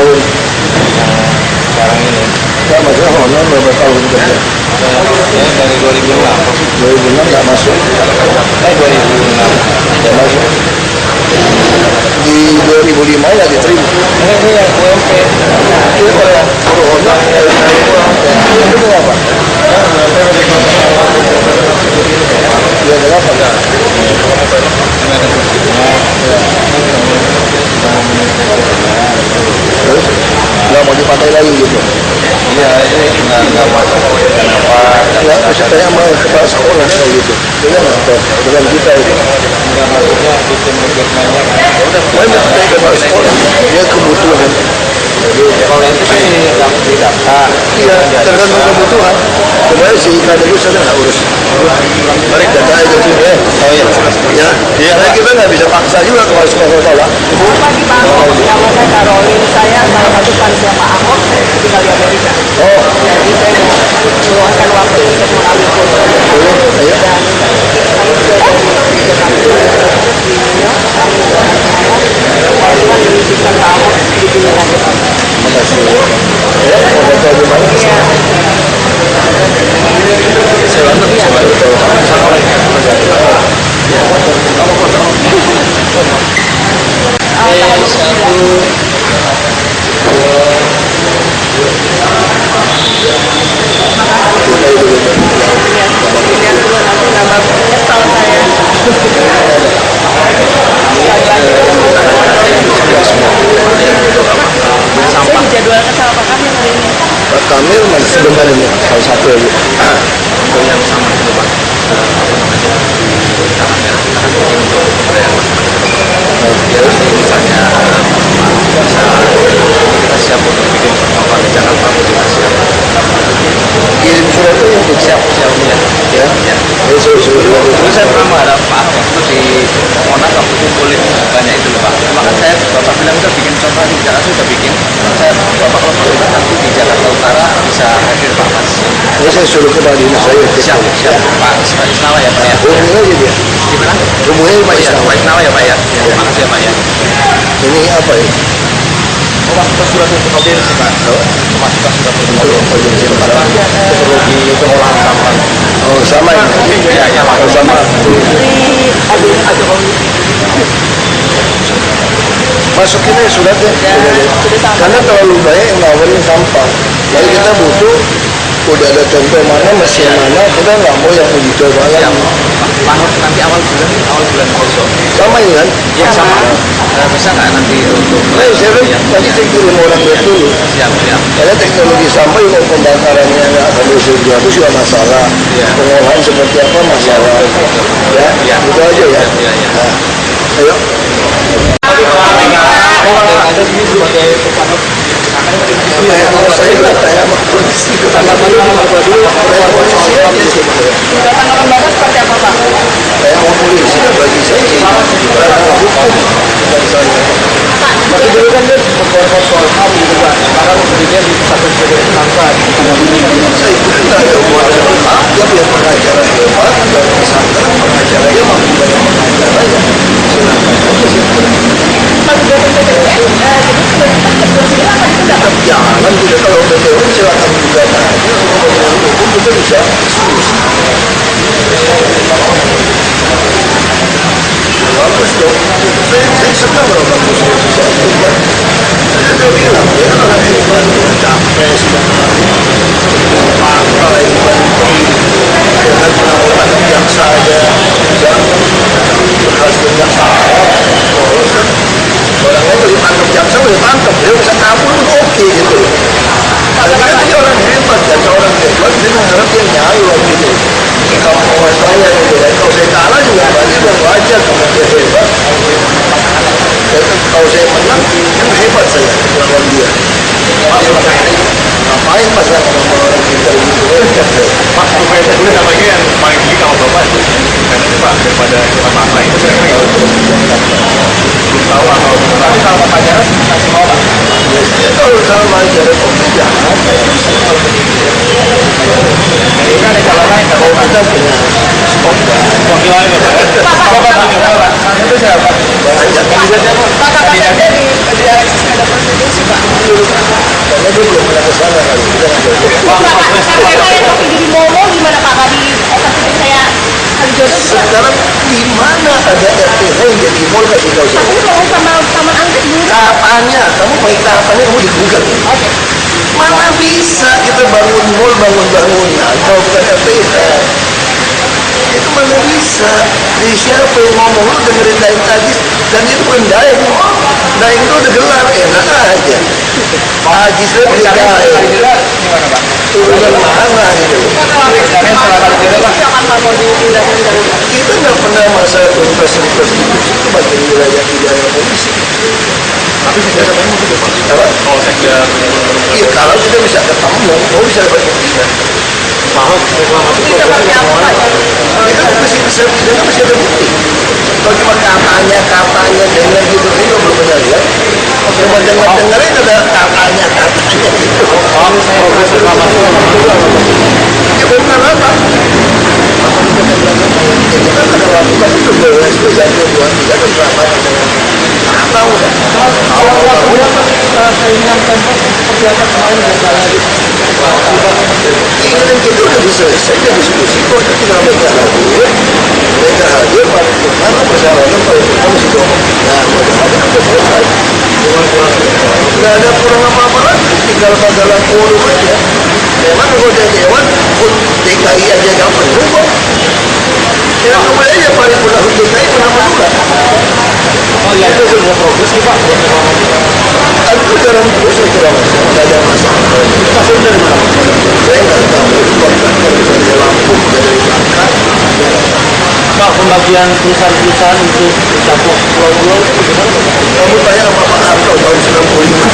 tahun? Sekarang ini Ya maksudnya honor berapa tahun kerja? saya dari 2006. 2006 nggak masuk? 2006 Nggak masuk. Di 2005 ya diterima. ini yang UMP. Itu kalau yang suruh honor itu apa? Dia ada apa? Terus nggak mau dipakai lagi gitu? Iya, ini nggak masuk. Kenapa? Nggak, saya mau kepala sekolah kayak gitu. Dengan apa? Dengan kita itu. Nggak masuknya bikin manajemennya. Saya mau pakai kepala sekolah. Dia kebutuhan. Kalau itu sih nggak didaftar. Iya, tergantung kebutuhan. Sebenarnya si ikan itu saya nggak urus. Balik data itu tuh ya. Oh iya. Ya, karena kita nggak bisa paksa juga kepala sekolah. Pagi Pak Ahok, nama saya Karolin, saya salah satu panitia Pak Ahok, saya tinggal di Amerika. Oh, Jadi saya meluangkan waktu untuk mengambil foto. boleh, ayo. Dan kami sudah dari Jakarta, di New York, kami sudah Kalau Tuhan mengizinkan Pak Ahok di dunia lagi. Makasih. Ya, mau foto di mana? Iya. Saya bantu. Lihat dulu nanti nggak bagus nyesal saya. Saya dijadwalkan sama Pak Kamil hari ini. Pak Kamil masih sebentar ini, salah satu aja. Yang sama itu Pak. Misalnya kita siap untuk bikin pertemuan di Jakarta kita siap. Kirim surat itu yang Siap ya. ya. Besok surat itu. Dulu saya pernah ada Pak waktu di Monas waktu kumpulin banyak itu loh Pak. Maka saya Bapak bilang udah bikin contoh di Jakarta sudah bikin. Saya Bapak kalau perlu nanti di Jakarta Utara bisa hadir Pak Mas. Ini saya suruh ke Madinah saya. Siap Pak Isnawa ya Pak ya. Hubungi aja dia. Gimana? Hubungi Pak Iya, Isnawa. Pak Isnawa ya Pak ya. Terima kasih ya Pak ya. Ini apa ya? Masukkan surat untuk mobil sih Pak. Masukkan surat untuk mobil. Perlu di pengolahan sampah. Oh, sama ya? Ya Pak. Oh, sama. Masukin aja suratnya. Karena terlalu banyak yang nawarin sampah. Jadi kita butuh udah ada contoh mana, mesin mana, kita nggak mau yang uji coba Siap. lagi. Pak Nur nanti awal bulan besok. Sama ini kan? Ya sama. Bisa nggak nanti untuk Saya nanti saya kirim orang lihat dulu. siap. Karena teknologi sampah yang pembakarannya nggak akan diusul itu juga masalah. Iya. Pengolahan seperti apa masalah. Ya, Iya. itu aja ya. Iya. Nah, ayo. Iya, kalau saya nggak tanya sama polisi, tanya dulu dulu. Saya polisi aja sih. Sudah tanggapan Bapak seperti apa Pak? Saya mau polisi dan bagi saya sih ranah hukum bukan saya. Masih dulu kan dia berkorban soal HAM gitu Pak. Sekarang dia disatukan sebagai tersangka. Saya itu tidak ada hubungan dengan hak. Dia punya pengacara hebat dan tersangka pengacaranya mampu banyak pengacaranya. Silakan aja sih. Kalau sudah PTN, jadi sudah dilakukan sudah Pak. Jangan kita kalau PTN silakan juga aja. Kalau hukum kita bisa diskusi. Bagus dong. Saya senang kalau bagus bisa juga. Saya bilang dia kan orang hebat, sudah capek, sudah partai, menteri, dengan penanggulangan yang saja yang berhasil yang salah. Orang lain kalau ditangkap jaksa udah tangkap, dia bisa kabur oke gitu. Tapi kan dia orang hebat, dan orang hebat dia mengharap dia nyari gitu. Saya seperti di Momo gimana Pak? Tadi seperti saya Kalijodo juga. Sekarang di mana ada RTH yang jadi mall kasih tahu saya? Aku mau sama Taman Anggrek dulu. Kapannya? Kamu pakai kapannya kamu di Google. Oke. Mana bisa kita bangun mall, bangun bangunan kalau bukan RTH? Itu mana bisa? Jadi siapa yang ngomong? Lu dengerin Daeng tadi, dan itu bukan Daeng. Daeng itu udah gelar, enak aja. Pak Haji saya beli Daeng. Gimana Pak? Turunan mana gitu? Kalian setelah Kalijodo Pak? Jangan mau dipindahkan dari Kita nggak pernah masalah prostitusi itu bagian wilayah pidana polisi. Tapi tidak ada banyak gitu Pak. Apa? Polsek ya. Iya, kalau kita bisa ketemu, mau bisa dapat buktinya. ini seperti apa Pak? Kita masih bisa pidana, masih ada bukti. Kalau cuma katanya dengar gitu, ini belum pernah lihat. Cuma dengar-dengarin ada katanya gitu. Ya benar apa? Itu kan ada lakukan itu beres berjanji 2-3 kan berapa dengan apa udah? Saingan tempat seperti apa kemarin berjalan di Keinginan kita udah selesai, udah diskusi kok, kita tinggal mereka hadir, paripurna, persyaratan paripurna masih dorong. Nah, mudah-mudahan udah selesai. Nggak ada kurang apa-apa lagi, tinggal bagalan forum aja. Memang anggota dewan pun DKI aja gak penuh kok. Ya kembali aja paripurna untuk DKI kenapa juga? Oh iya, itu sudah progres nih Pak. Aku jarang terus saya kira mas, nggak ada masalah. Masuk dari mana? Saya nggak tahu. Kontraktor dari Lampung, dari Bangka. Pak, pembagian perusahaan-perusahaan untuk campur pulau-pulau itu gimana Pak? Kamu tanya sama Pak Harto tahun 95.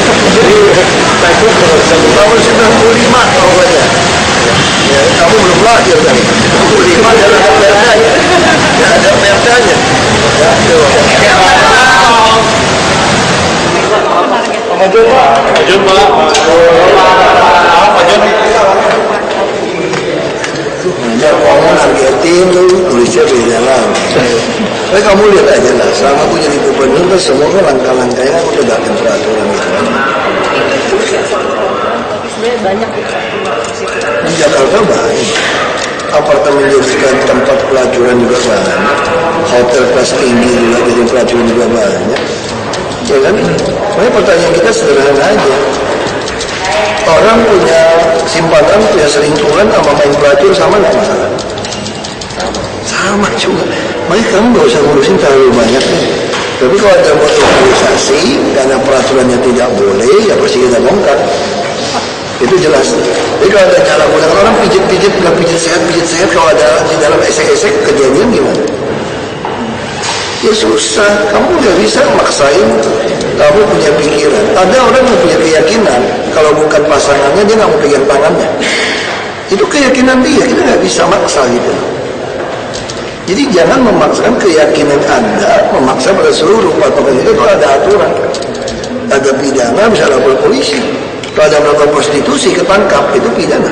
Tahun 95 pokoknya. Ya, kamu belum lahir kan? 95 ada perdanya. Ya ada perdanya. Ya, Maju Pak. Maju Pak. Maju. Banyak ngomong sugetin lu, tulisnya beda lah. Tapi kamu lihat aja lah, selama aku jadi gubernur kan semua kan langkah-langkahnya aku tegakkan peraturan itu. Sebenarnya banyak Di Jakarta banyak. Apartemen dijadikan tempat pelacuran juga banyak. Hotel kelas tinggi juga jadi pelacuran juga banyak. Ya kan? Makanya pertanyaan kita sederhana aja. Orang punya simpanan, punya selingkuhan sama main pelacur sama nggak masalah? Sama juga. Makanya kamu nggak usah ngurusin terlalu banyak nih. Tapi kalau ada motorisasi karena peraturannya tidak boleh, ya pasti kita bongkar. Itu jelas. Jadi kalau ada cara gunakan orang pijit-pijit, bilang pijit sehat, kalau ada di dalam esek-esek kejadian gimana? Ya susah, kamu nggak bisa maksain. Kamu punya pikiran. Ada orang yang punya keyakinan kalau bukan pasangannya dia nggak mau pegang tangannya. Itu keyakinan dia, kita nggak bisa maksa gitu. Jadi jangan memaksakan keyakinan Anda, memaksa pada seluruh patokan itu. Kalau ada aturan, ada pidana, bisa lapor polisi. Kalau ada melakukan prostitusi ketangkap, itu pidana.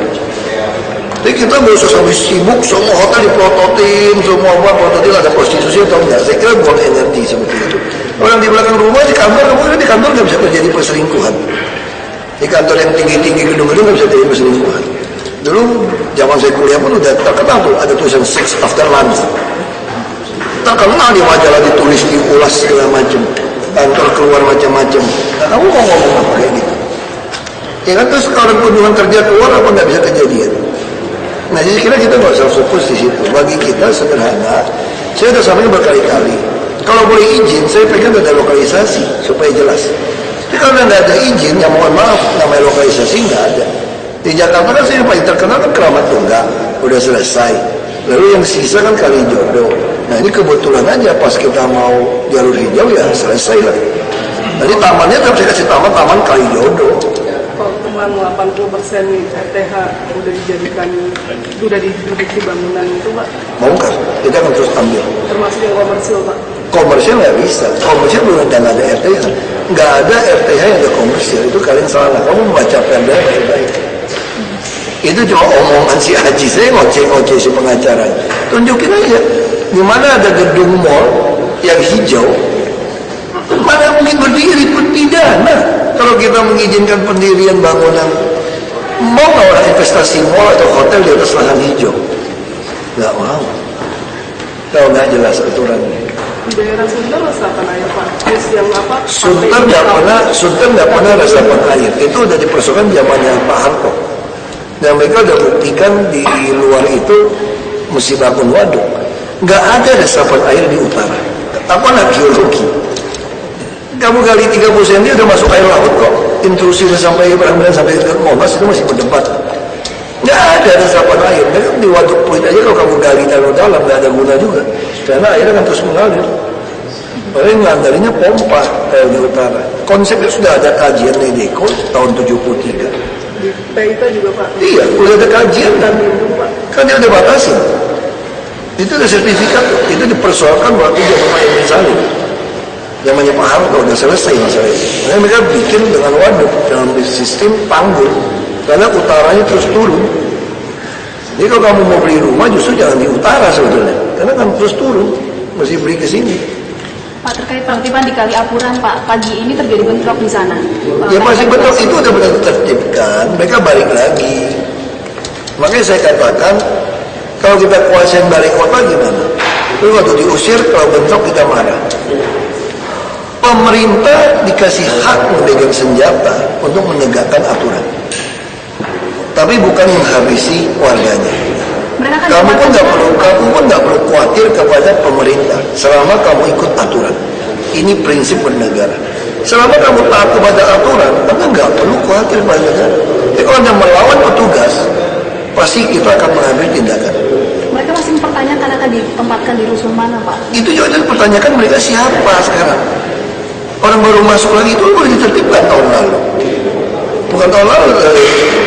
Jadi kita nggak usah sampai sibuk, semua hotel diprototin, semua prototin ada prostitusi atau enggak. Saya kira buang energi seperti itu. Orang di belakang rumah, di kantor, kamu di kantor nggak bisa terjadi perselingkuhan. Di kantor yang tinggi-tinggi gedung-gedung nggak bisa terjadi perselingkuhan. Dulu zaman saya kuliah pun udah terkenal tuh, ada tulisan sex after lunch. Terkenal di majalah, ditulis, diulas segala macam. Kantor keluar macam-macam. Nah kamu mau ngomong apa kayak gitu? Ya kan terus kalau kunjungan kerja keluar apa nggak bisa kejadian? Nah jadi kira kita nggak usah fokus di situ. Bagi kita sederhana. Saya sudah sampaikan berkali-kali. Kalau boleh izin, saya pengen ada lokalisasi supaya jelas. Tapi kalau nggak ada izin, ya mohon maaf, namanya lokalisasi nggak ada. Di Jakarta kan saya yang paling terkenal kan Keramat Tunggal, udah selesai. Lalu yang sisa kan Kalijodo. Nah ini kebetulan aja pas kita mau jalur hijau ya selesai lah. Jadi tamannya tetap saya kasih taman Kalijodo. Kalau teman 80% RTH udah dijadikan, udah diduduki bangunan itu Pak, Bongkar, kita akan terus ambil. termasuk yang komersil Pak. Komersial nggak bisa, komersial belum ada RTH. Nggak ada RTH yang ada komersial, itu kalian salah. Kamu membaca perda baik-baik. Itu cuma omongan si Haji, saya ngoceh-ngoceh si pengacara. Tunjukin aja, di mana ada gedung mall yang hijau, mana mungkin berdiri pidana. Kalau kita mengizinkan pendirian bangunan Mau nggak orang investasi mall atau hotel di atas lahan hijau? Nggak mau. Kalau nggak jelas aturannya. Di daerah Sunter resapan air Pak. Terus yang apa? Sunter nggak pernah resapan air. Itu udah dipersoalkan zamannya Pak Harto. Dan mereka udah buktikan di luar itu mesti bangun waduk. Nggak ada resapan air di utara. Apalah geologi. Kamu gali 30 cm udah masuk air laut kok. Intrusinya sampai berapa sampai ke Monas itu masih berdebat. Nggak ada resapan air. Mereka di waduk Pluit aja kalau kamu gali terlalu dalam nggak ada guna juga. Karena airnya akan terus mengalir. Paling ngandalinya pompa kayak di utara. Konsepnya sudah ada kajian Nedeko tahun 73. Di PITA juga Pak. Iya, udah ada kajian kan. Pak. Kan dia udah batasin. Itu ada sertifikat, itu dipersoalkan waktu zaman Pak Emil Salim. Zamannya Pak Harto udah selesai masalah itu. Nah, mereka bikin dengan waduk dalam sistem panggul, karena utaranya terus turun. Jadi kalau kamu mau beli rumah justru jangan di utara sebetulnya, karena kan terus turun, mesti beli ke sini. Pak, terkait penertiban di Kali Apuran, Pak, pagi ini terjadi bentrok di sana. Ya masih betul, itu udah benar ditertibkan, mereka balik lagi. Makanya saya katakan, kalau kita kuasain balik kota gimana? Itu waktu diusir, kalau bentrok kita marah. Pemerintah dikasih hak memegang senjata untuk menegakkan aturan. Tapi bukan menghabisi warganya. Kamu pun nggak perlu khawatir kepada pemerintah selama kamu ikut aturan. Ini prinsip bernegara. Selama kamu taat kepada aturan, kamu nggak perlu khawatir pada negara. Jadi kalau Anda melawan petugas, pasti kita akan mengambil tindakan. Mereka masih mempertanyakan akan ditempatkan di rusun mana, Pak? Itu juga dipertanyakan mereka siapa sekarang. Orang baru masuk lagi itu boleh ditertibkan tahun lalu. Bukan tahun lalu,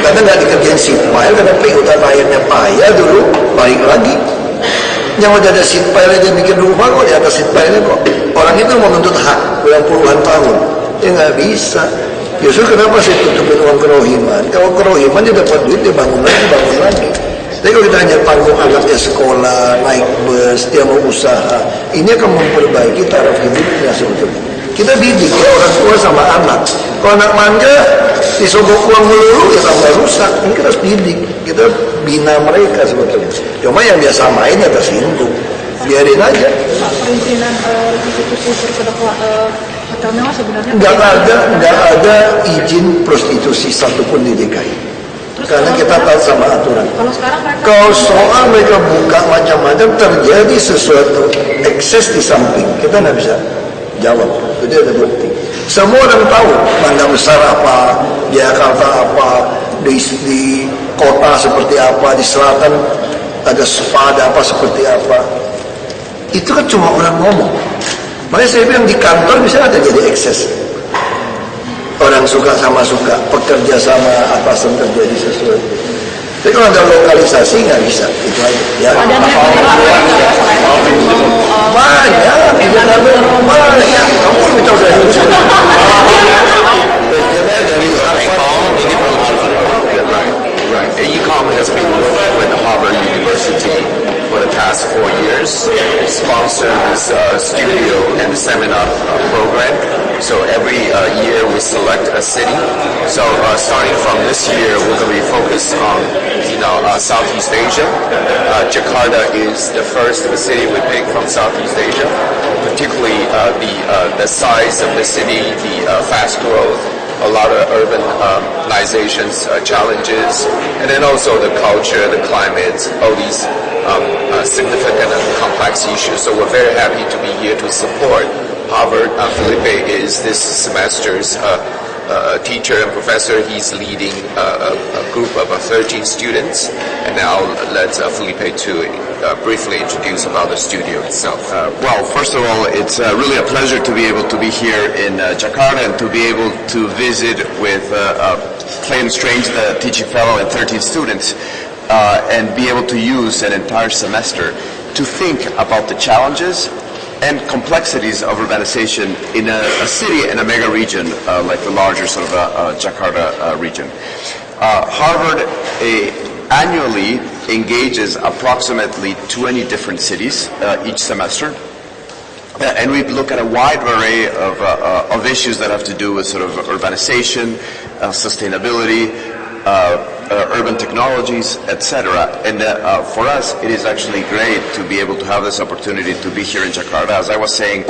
karena nggak dikerjain sipil, karena PU dan akhirnya payah dulu, balik lagi. Yang udah ada sipil aja bikin rumah kok, di atas sipilnya kok. Orang itu mau menuntut hak, udah puluhan tahun. Ya nggak bisa. Justru kenapa saya tutupin uang kerohiman? Kalau kerohiman dia dapat duit, dia bangun lagi. Tapi kalau kita hanya tanggung anaknya sekolah, naik bus, dia mau usaha, ini akan memperbaiki taraf hidupnya sebetulnya. Kita didik ya orang tua sama anak. Kalau anak manja, disogok uang melulu, ya tambah rusak. Ini kita harus didik, kita bina mereka sebetulnya. Cuma yang dia samain ya tersinggung. Biarin aja. Pak, perizinan prostitusi hotel mewah sebenarnya Nggak ada izin prostitusi satupun di DKI. Karena kita taat sama aturan. Kalau sekarang mereka Kalau soal mereka buka macam-macam, terjadi sesuatu ekses di samping, kita nggak bisa jawab. Itu ada bukti. Semua orang tahu Banda Besar apa, Jakarta apa, di kota seperti apa, di selatan ada spa, ada apa seperti apa. Itu kan cuma orang ngomong. Makanya saya bilang di kantor bisa ada jadi ekses. Orang suka sama suka, pekerja sama atasan terjadi sesuatu. Tapi kalau ada lokalisasi nggak bisa, itu aja. Ya. Banyak, tidak ada banyak. Kamu minta udah ECOM has been working with Harvard University for the past 4 years, sponsored this studio and seminar program. So every year we select a city. So starting from this year, we're going to be focused on, Southeast Asia. Jakarta is the first city we pick from Southeast Asia, particularly the size of the city, the fast growth, a lot of urbanizations challenges, and then also the culture, the climate, all these significant and complex issues. So we're very happy to be here to support Harvard. Felipe is this semester's teacher and professor. He's leading a group of 13 students, and now let's Felipe to briefly introduce about the studio itself. Well, first of all, it's really a pleasure to be able to be here in Jakarta and to be able to visit with Clayton Strange, the teaching fellow, and 13 students, and be able to use an entire semester to think about the challenges and complexities of urbanization in a city and a mega region like the larger sort of Jakarta region. Harvard annually engages approximately 20 different cities each semester. And we look at a wide array of issues that have to do with sort of urbanization, sustainability, urban technologies, etc. And for us, it is actually great to be able to have this opportunity to be here in Jakarta. As I was saying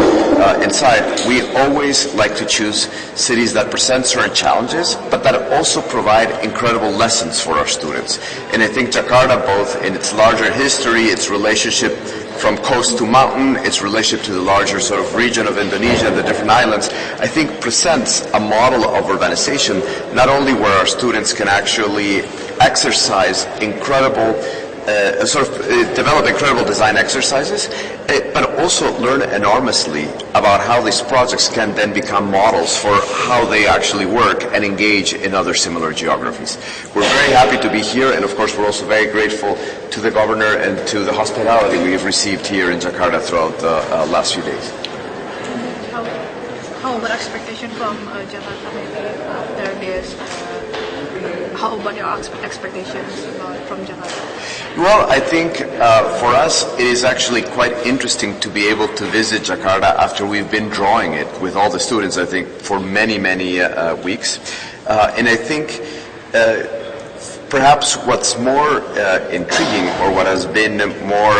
inside, we always like to choose cities that present certain challenges, but that also provide incredible lessons for our students. And I think Jakarta, both in its larger history, its relationship from coast to mountain, its relationship to the larger sort of region of Indonesia and the different islands, I think presents a model of urbanization, not only where our students can actually exercise incredible, develop incredible design exercises, but also learn enormously about how these projects can then become models for how they actually work and engage in other similar geographies. We're very happy to be here, and of course we're also very grateful to the governor and to the hospitality we've received here in Jakarta throughout the last few days. How about expectation from Jakarta maybe after this? How about your expectations from Jakarta? Well, I think for us it is actually quite interesting to be able to visit Jakarta after we've been drawing it with all the students, I think, for many weeks. And I think perhaps what's more intriguing, or what has been more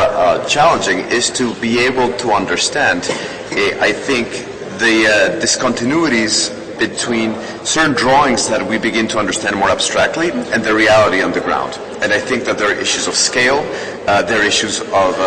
challenging, is to be able to understand, I think, the discontinuities between certain drawings that we begin to understand more abstractly and the reality on the ground. And I think that there are issues of scale, there are issues of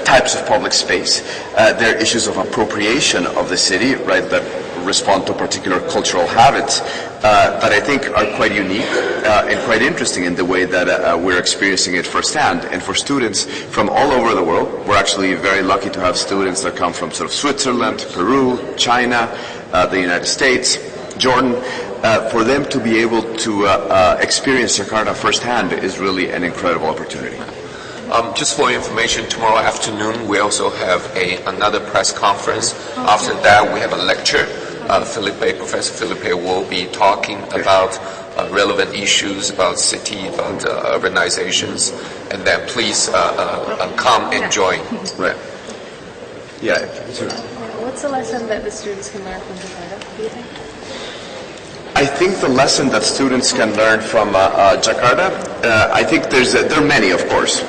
types of public space, there are issues of appropriation of the city, right, that respond to particular cultural habits that I think are quite unique and quite interesting in the way that we're experiencing it firsthand. And for students from all over the world, we're actually very lucky to have students that come from sort of Switzerland, Peru, China, the United States, Jordan. For them to be able to experience Jakarta firsthand is really an incredible opportunity. Just for information, tomorrow afternoon we also have another press conference. After that we have a lecture. Professor Felipe will be talking about relevant issues about city, about urbanizations, and then please come and join. Right. Yeah. What's the lesson that the students can learn from Jakarta, do you think? I think the lesson that students can learn from Jakarta, I think there are many, of course,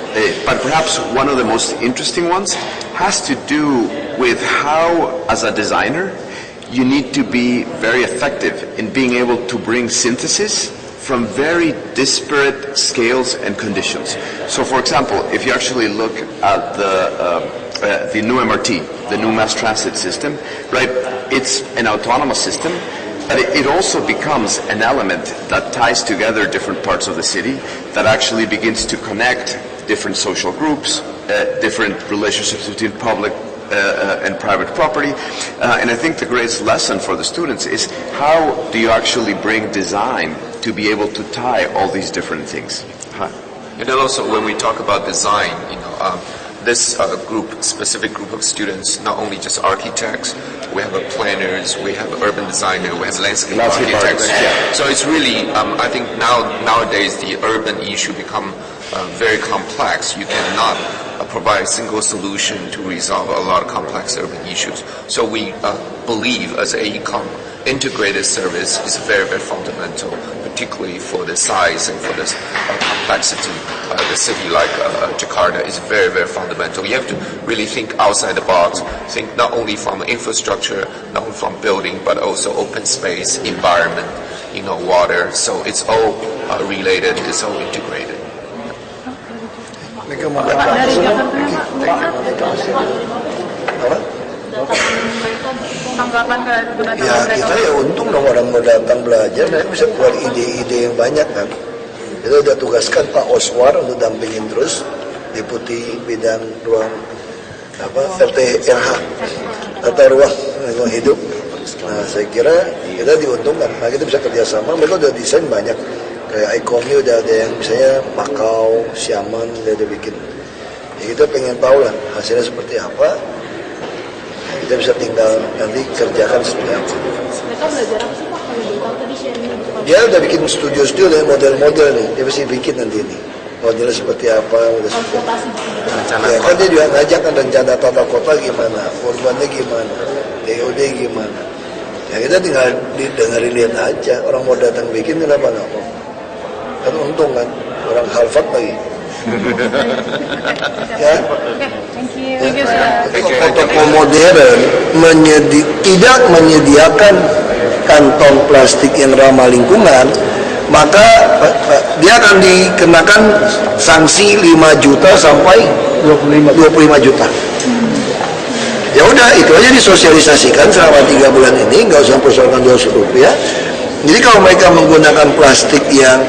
but perhaps one of the most interesting ones has to do with how, as a designer, you need to be very effective in being able to bring synthesis from very disparate scales and conditions. So, for example, if you actually look at the new MRT, the new mass transit system, right? It's an autonomous system, but it also becomes an element that ties together different parts of the city, that actually begins to connect different social groups, different relationships between public and private property. And I think the greatest lesson for the students is how do you actually bring design to be able to tie all these different things. And then also when we talk about design, this specific group of students, not only just architects, we have planners, we have urban designers, we have landscape architects. Yeah. So it's really, I think nowadays the urban issue become very complex. You cannot provide a single solution to resolve a lot of complex urban issues. So we believe as a integrated service is very, very fundamental, particularly for the size and for the complexity. The city like Jakarta is very, very fundamental. You have to really think outside the box, think not only from infrastructure, not only from building, but also open space, environment, water. So it's all related, it's all integrated. Dari tanggapan kedatangan Ya kita ya untung dong orang mau datang belajar, dan bisa keluar ide-ide yang banyak kan. Kita udah tugaskan Pak Oswar untuk dampingin terus Deputi Bidang Ruang RTRH, Tata Ruang Hidup. Nah saya kira kita diuntungkan, nah kita bisa kerjasama. Mereka udah desain banyak, kayak Ikomi udah ada yang misalnya Makau, Xiamen udah bikin. Ya, kita pengen tahu lah hasilnya seperti apa. Kita bisa tinggal nanti kerjakan seperti apa. Mereka belajar apa sih Pak? Kalau boleh tahu tadi sharing Dia udah bikin studio nih, model-model nih. Dia pasti bikin nanti nih. Modelnya seperti apa, transportasi. Ya kan dia juga ngajak kan rencana tata kota gimana, urbannya gimana, DOD gimana. Ya kita tinggal dengerin lihat aja. Orang mau datang bikin kenapa nggak mau? Kan untung kan, orang Harvard lagi. Ya. Thank you, sir. Toko modern tidak menyediakan kantong plastik yang ramah lingkungan, maka dia akan dikenakan sanksi 5 juta sampai 25 juta. Ya udah, itu aja disosialisasikan selama 3 bulan ini, nggak usah persoalkan 200 rupiah. Jadi kalau mereka menggunakan plastik yang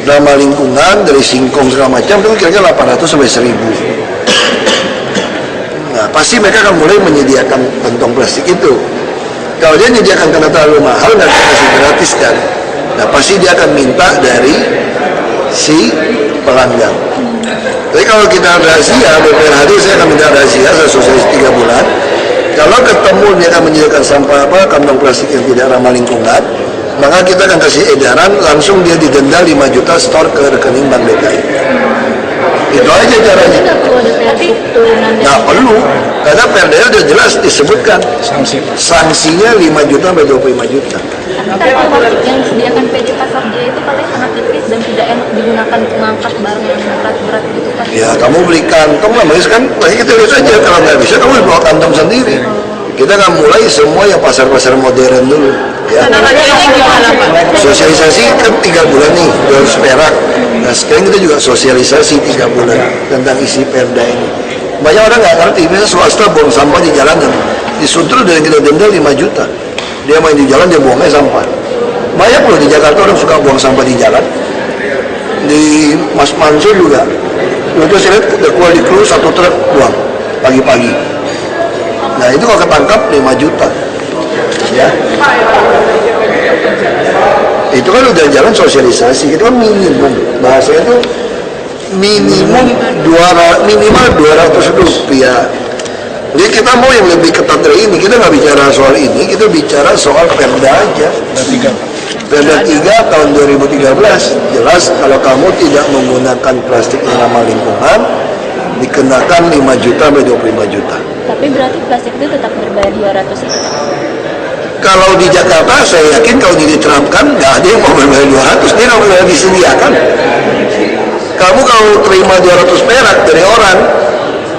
ramah lingkungan dari singkong segala macam, itu kira-kira 800 sampai 1000. Nah, pasti mereka akan mulai menyediakan kantong plastik itu. Kalau dia menyediakan karena terlalu mahal, nggak bisa kasih gratis kan. Nah, pasti dia akan minta dari si pelanggan. Tapi kalau kita razia, BPRHD saya akan minta razia, saya sosialis 3 bulan. Kalau ketemu dia akan menyediakan sampah kantong plastik yang tidak ramah lingkungan, maka kita akan kasih edaran, langsung dia didenda 5 juta store ke rekening Bank DKI. Itu aja caranya. Nggak perlu, karena Perda udah jelas disebutkan sanksinya 5 juta sampai 25 juta. Tapi kan plastik yang disediakan PT Pasar Jaya itu katanya sangat tipis dan tidak enak digunakan untuk mengangkat barang yang berat-berat gitu kan. Ya, kamu beli kantong lah, kan lagi kita lihat aja, kalau nggak bisa kamu bawa kantong sendiri. Kita akan mulai semua yang pasar-pasar modern dulu. Ya. Sosialisasi kan 3 bulan nih, 200 perak. Nah sekarang kita juga sosialisasi 3 bulan tentang isi Perda ini. Banyak orang nggak ngerti, biasa swasta buang sampah di jalanan, disuntul dan kita denda 5 juta. Dia main di jalan, dia buangnya sampah. Banyak loh di Jakarta orang suka buang sampah di jalan. Di Mas Mansur juga. Itu saya lihat keluar di kru 1 truk buang pagi-pagi. Nah itu kalau ketangkap 5 juta. Ya. Itu kan udah jalan sosialisasi, itu kan minimum, bahasanya itu minimal 200 rupiah. Jadi kita mau yang lebih ketat dari ini, kita nggak bicara soal ini, kita bicara soal Perda aja. Perda 3 tahun 2013, jelas kalau kamu tidak menggunakan plastik yang ramah lingkungan, dikenakan 5 juta sampai 25 juta. Tapi berarti plastik itu tetap berbayar 200 itu? Kalau di Jakarta, saya yakin kalau diterapkan, nggak ada yang mau berbayar 200, dia nggak boleh disediakan. Kamu kalau terima 200 perak dari orang,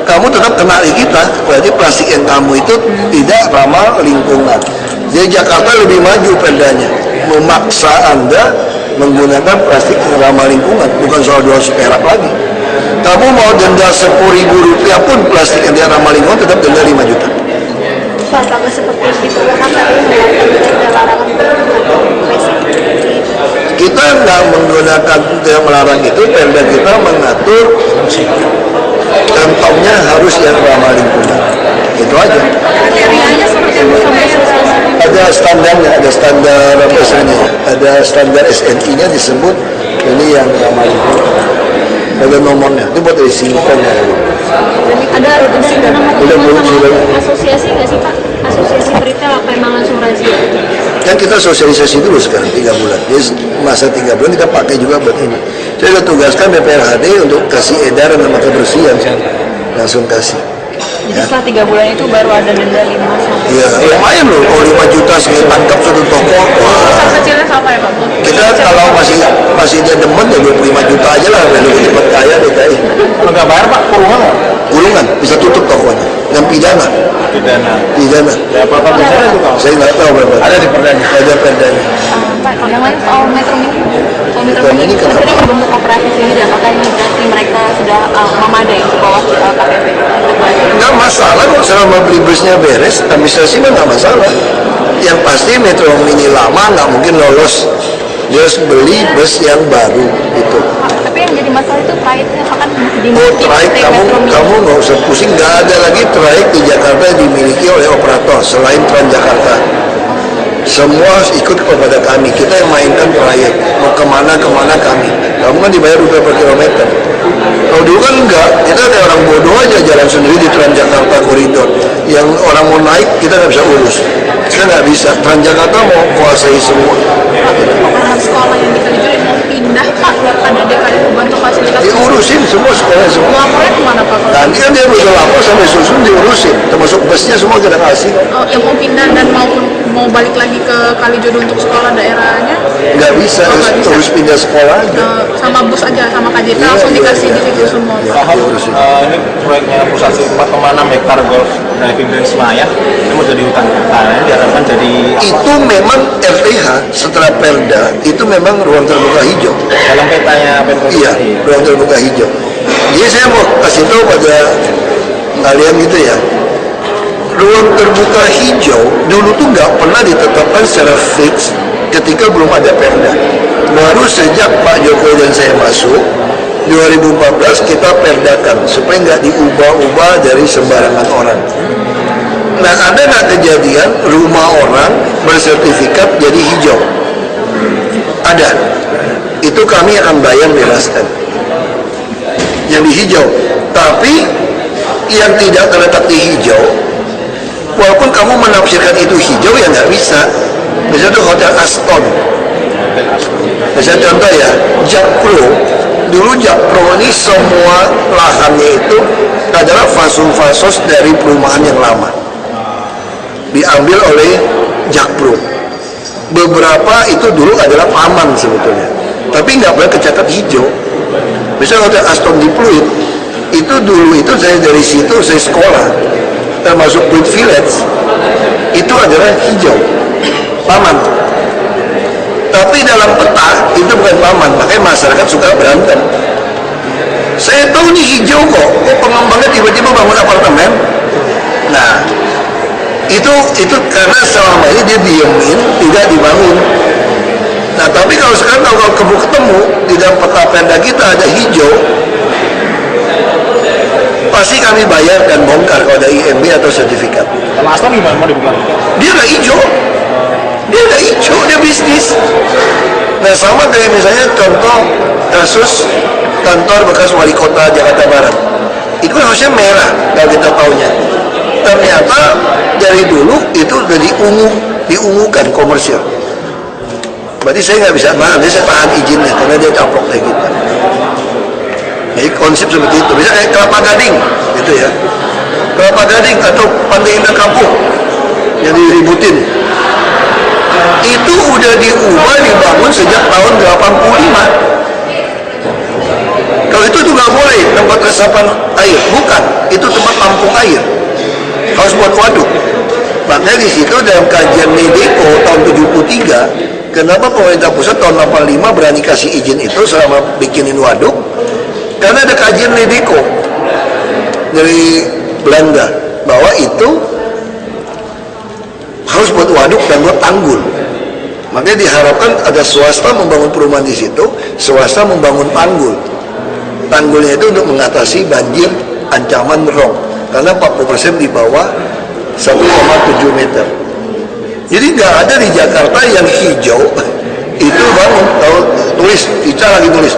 kamu tetap kena di kita, berarti plastik yang kamu itu tidak ramah lingkungan. Jadi Jakarta lebih maju Perdanya, memaksa Anda menggunakan plastik yang ramah lingkungan, bukan soal 200 perak lagi. Kamu mau denda 10.000 rupiah pun plastik yang tidak ramah lingkungan tetap denda 5 juta. Pak, kalau seperti itu, KPU melakukan larangan Kita nggak menggunakan yang melarang itu, Perda kita mengatur kantongnya harus yang ramah lingkungan. Itu aja. kriterianya seperti Ada standarnya, ada standar apa istilahnya, ada standar SNI-nya disebut ini yang ramah lingkungan. Ada nomornya, itu buat dari singkong ya. ada Udah asosiasi nggak sih Pak? Asosiasi peritel apa emang langsung razia? Kan kita sosialisasi dulu sekarang 3 bulan. Jadi masa 3 bulan kita pakai juga buat ini. Saya sudah tugaskan BPRHD untuk kasih edaran sama kebersihan, langsung kasih. Jadi setelah 3 bulan itu baru ada denda 5 sampai. Ya, lumayan loh, kalau 5 juta sekali tangkap satu toko. Urusan kecilnya sama ya Pak? Kita kalau masih dia demen ya 25 juta aja lah, biar cepat kaya DKI. Kalau nggak bayar Pak, kurungan nggak? Kurungan, bisa tutup tokonya. Dan pidana. Pidana. Ya berapa besar itu Pak? Saya nggak tahu berapa. Ada di Perdanya. Ada Perdanya. Pak, yang lain soal Metro Mini. Soal Metro Mini itu sendiri bentuk kooperatif ini, apakah ini berarti mereka sudah memadai di bawah KPP? Nggak masalah kok, selama beli busnya beres, administrasi mah nggak masalah. Yang pasti Metro Mini lama nggak mungkin lolos. Dia harus beli bus yang baru itu. Tapi yang jadi masalah itu traiknya, apakah dimiliki Oh, traik kamu nggak usah pusing, nggak ada lagi traik di Jakarta yang dimiliki oleh operator selain Transjakarta. Semua ikut kepada kami, kita yang mainkan proyek, mau kemana kami. Kamu kan dibayar rupiah per kilometer. Kalau dulu kan enggak, kita kayak orang bodoh aja jalan sendiri di Transjakarta koridor. Yang orang mau naik kita nggak bisa urus, kita nggak bisa. Transjakarta mau kuasai semua. Karena sekolah yang kita tujuin mau pindah Pak, ada DKI bantu fasilitas. Diurusin semua sekolah semua. Lapornya kemana Pak? Nanti kan dia bisa lapor sampai susun diurusin, termasuk busnya semua kita kasih. Oh, yang mau pindah dan mau balik lagi ke Kalijodo untuk sekolah daerahnya? Nggak bisa, terus pindah sekolah aja. Sama bus aja, sama KJP langsung dikasih di situ semua. Pak Ahok, ini proyeknya perusahaan 4,6 hektar golf driving range Senayan ini mau jadi hutan kota, ini diharapkan jadi Itu memang RTH setelah Perda itu memang ruang terbuka hijau. dalam petanya Pemprov Iya, DKI. ruang terbuka hijau. Jadi saya mau kasih tahu pada kalian gitu ya, ruang terbuka hijau dulu tuh nggak pernah ditetapkan secara fix ketika belum ada Perda. Baru sejak Pak Jokowi dan saya masuk 2014 kita perdakan supaya nggak diubah-ubah dari sembarangan orang. Nah, ada nggak kejadian rumah orang bersertifikat jadi hijau? Ada. Itu kami akan bayar bereskan. Yang di hijau. Tapi yang tidak terletak di hijau, walaupun kamu menafsirkan itu hijau ya nggak bisa. Misalnya itu Hotel Aston. Misalnya contoh ya, Jakpro. Dulu Jakpro ini semua lahannya itu adalah fasos dari perumahan yang lama. Diambil oleh Jakpro. Beberapa itu dulu adalah taman sebetulnya, tapi nggak boleh kecatat hijau. Misalnya Hotel Aston di Pluit, itu dulu itu saya dari situ saya sekolah, termasuk Pluit Village, itu adalah hijau, taman. Tapi dalam peta itu bukan taman, makanya masyarakat suka berantem. Saya tahu ini hijau kok pengembangnya tiba-tiba bangun apartemen. Nah, itu karena selama ini dia diemin, tidak dibangun. Nah, tapi kalau sekarang kalau ketemu di dalam peta Perda kita ada hijau, pasti kami bayar dan bongkar kalau ada IMB atau sertifikat. Sama Aston gimana mau dibuka? Dia nggak hijau, dia bisnis. Nah, sama kayak misalnya contoh kasus kantor bekas wali kota Jakarta Barat, itu kan harusnya merah kalau kita taunya. Ternyata dari dulu itu udah diungukan komersial. Berarti saya nggak bisa nahan, saya tahan izinnya karena dia caplok kayak gitu. Jadi konsep seperti itu. Bisa kayak Kelapa Gading, gitu ya. Kelapa Gading atau Pantai Indah Kampung yang diributin. Itu udah diubah, dibangun sejak tahun 85. Kalau itu nggak boleh tempat resapan air, bukan. Itu tempat tampung air. Harus buat waduk. Makanya di situ dalam kajian Medeko tahun 73, kenapa pemerintah pusat tahun 85 berani kasih izin itu selama bikinin waduk? Karena ada kajian Medeko dari Belanda bahwa itu harus buat waduk dan buat tanggul. Makanya diharapkan ada swasta membangun perumahan di situ, swasta membangun tanggul. Tanggulnya itu untuk mengatasi banjir ancaman merong. Karena 40% di bawah 1,7 meter. Jadi nggak ada di Jakarta yang hijau itu bangun. Tahu tulis, Ica lagi tulis.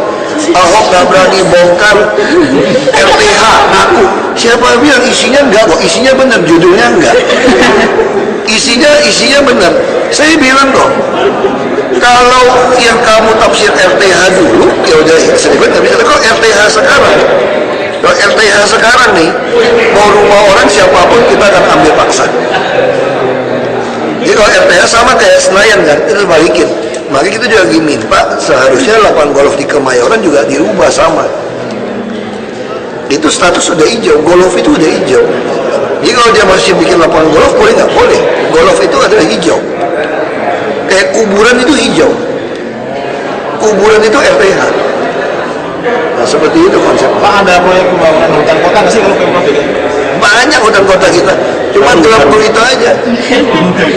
Ahok nggak berani bongkar RTH, ngaku. Siapa bilang isinya enggak kok? Isinya benar, judulnya enggak. Isinya benar. Saya bilang dong, kalau yang kamu tafsir RTH dulu, ya udah sedikit nggak bisa. Kok RTH sekarang? Kalau RTH sekarang nih, mau rumah orang siapapun kita akan ambil paksa. Jadi kalau RTH sama kayak Senayan kan, itu balikin. Makanya kita juga lagi minta seharusnya lapangan golf di Kemayoran juga dirubah sama. Itu status udah hijau, golf itu udah hijau. Jadi kalau dia masih bikin lapangan golf, boleh nggak? Boleh. Golf itu adalah hijau. Kayak kuburan itu hijau. Kuburan itu RTH. Nah, seperti itu konsepnya. Pak, ada proyek pembangunan hutan kota nggak sih kalau Pemprov DKI? Banyak hutan kota kita, cuma gelap gulita aja.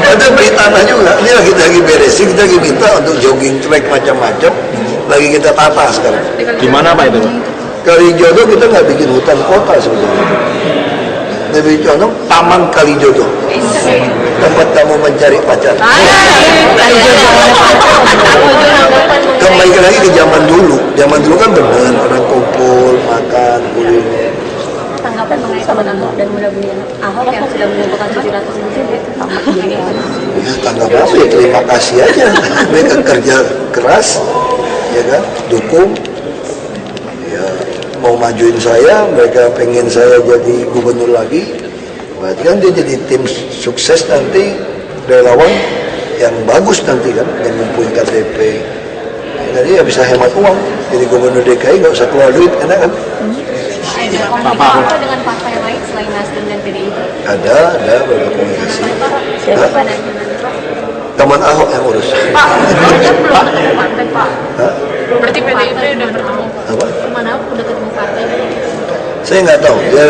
Ada beli tanah juga. Ini lagi beresin, kita lagi minta untuk jogging track macam-macam. Lagi kita tata sekarang. Gimana Pak itu? Kalijodo kita nggak bikin hutan kota sebetulnya. Lebih condong Taman Kalijodo, tempat kamu mencari pacar. Kembali lagi ke zaman dulu. Zaman dulu kan benar orang kumpul, makan, kuliner. Tanggapan mengenai Taman Ahok dan mudah-mudahan Ahok yang sudah mengumpulkan 700 ribu Ya, tanggapan apa ya, terima kasih aja. Mereka kerja keras, ya kan, dukung. Ya, mau majuin saya, mereka pengen saya jadi gubernur lagi. Berarti kan dia jadi tim sukses nanti, relawan yang bagus nanti kan, yang ngumpulin KTP, Jadi ya bisa hemat uang. Jadi gubernur DKI nggak usah keluar duit, enak kan? Ada komunikasi dengan partai lain selain Nasdem dan PDIP? Ada beberapa komunikasi. Siapa dan Teman Ahok yang urus. Pak, belum ketemu partai Pak. Hah? Berarti PDIP udah bertemu. Apa? Kemana aku udah ketemu partai? Saya nggak tahu. Dia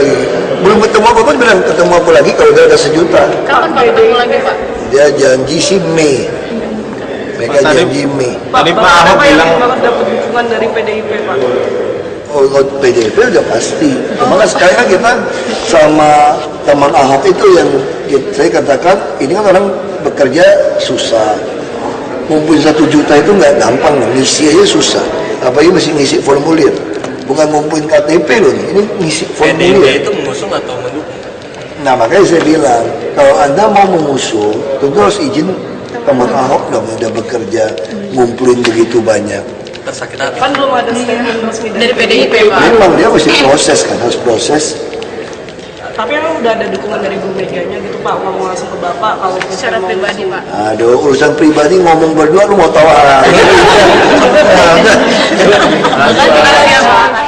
belum ketemu apa pun bilang ketemu apa lagi kalau dia ada sejuta. Kapan Pak ketemu lagi Pak? Dia janji sih Mei. Mereka janji Mei. Tadi Pak Ahok bilang banget dapat dukungan dari PDIP Pak. Oh, PDIP udah pasti. Cuma kan sekarang kan kita sama teman Ahok itu yang saya katakan ini kan orang bekerja susah. Ngumpulin 1 juta itu nggak gampang, ngisi aja susah. Apalagi mesti ngisi formulir. Bukan ngumpulin KTP loh, ini ngisi formulir. PDIP itu mengusung atau mendukung? Nah makanya saya bilang, kalau Anda mau mengusung, tentu harus izin teman Ahok dong, udah bekerja, ngumpulin begitu banyak. Tersakit hati. Kan belum ada statement resmi Dari PDIP Pak. Memang dia mesti proses kan, harus proses. Tapi emang udah ada dukungan dari Bu Meganya gitu Pak, ngomong langsung ke Bapak kalau Secara pribadi Pak. Aduh, urusan pribadi ngomong berdua, lu mau tahu aja. Terima kasih ya Pak.